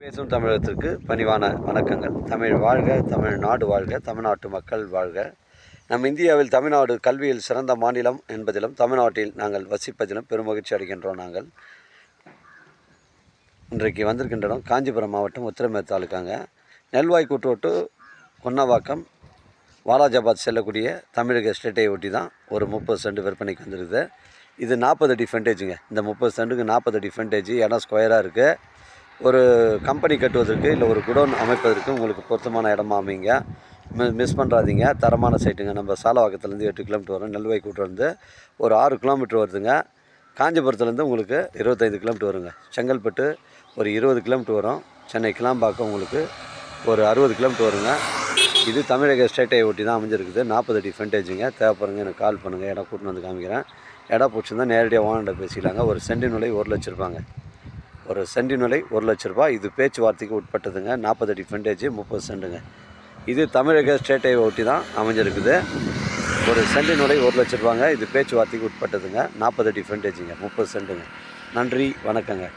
பேசும் தமிழகத்திற்கு பணிவான வணக்கங்கள். தமிழ் வாழ்க, தமிழ்நாடு வாழ்க, தமிழ்நாட்டு மக்கள் வாழ்க. நம் இந்தியாவில் தமிழ்நாடு கல்வியில் சிறந்த மாநிலம் என்பதிலும் தமிழ்நாட்டில் நாங்கள் வசிப்பதிலும் பெருமகிழ்ச்சி அடைகின்றோம். நாங்கள் இன்றைக்கு வந்திருக்கின்ற இடம் காஞ்சிபுரம் மாவட்டம் உத்திரமேர் தாலுக்காங்க. நெல்வாய் கூட்டுரோட்டு கொன்னவாக்கம் வாலாஜாபாத் செல்லக்கூடிய தமிழக எஸ்டேட்டை ஒட்டி தான் ஒரு 30 சென்ட் விற்பனைக்கு வந்துருக்குது. இது 40 அடி ஃப்ரண்டேஜுங்க. இந்த 30 சென்ட்டுக்கு 40 அடி ஃப்ரண்டேஜ், இடம் ஸ்கொயராக இருக்குது. ஒரு கம்பெனி கட்டுவதற்கு இல்லை ஒரு குடோன் அமைப்பதற்கு உங்களுக்கு பொருத்தமான இடமா அமைங்க. மிஸ் பண்ணுறாதீங்க. தரமான சைட்டுங்க. நம்ம சாலவாக்கத்துலேருந்து 8 கிலோமீட்டர் வரும். நெல்வாய் கூட்டுலேருந்து ஒரு 6 கிலோமீட்டர் வருதுங்க. காஞ்சிபுரத்துலேருந்து உங்களுக்கு 25 கிலோமீட்டர் வருங்க. செங்கல்பட்டு ஒரு 20 கிலோமீட்டர் வரும். சென்னை கிளாம்பாக்கம் உங்களுக்கு ஒரு 60 கிலோமீட்டர் வருங்க. இது தமிழக ஸ்டேட்டை ஒட்டி தான் அமைஞ்சிருக்குது. 40 அடி ஃப்ரண்டேஜுங்க. தேவைப்படுங்க எனக்கு கால் பண்ணுங்கள். இடம் கூட்டின்னு வந்து காமிக்கிறேன். இடம் பிடிச்சிருந்தா நேரடியாக ஓனர்கிட்ட பேசிக்கலாங்க. ஒரு சென்டின் விலை 1 லட்சம் ரூபாங்க. ஒரு சென்டின் விலை 1 லட்ச ரூபா. இது பேச்சுவார்த்தைக்கு உட்பட்டதுங்க. 40 அடி ஃப்ரண்டேஜ், 30 சென்ட்டுங்க. இது தமிழக ஸ்டேட்டை ஒட்டி தான் அமைஞ்சிருக்குது. ஒரு சென்டின் விலை 1 லட்ச ரூபாங்க. இது பேச்சுவார்த்தைக்கு உட்பட்டதுங்க. 40 அடி ஃப்ரண்டேஜுங்க, 30 சென்ட்டுங்க. நன்றி, வணக்கங்க.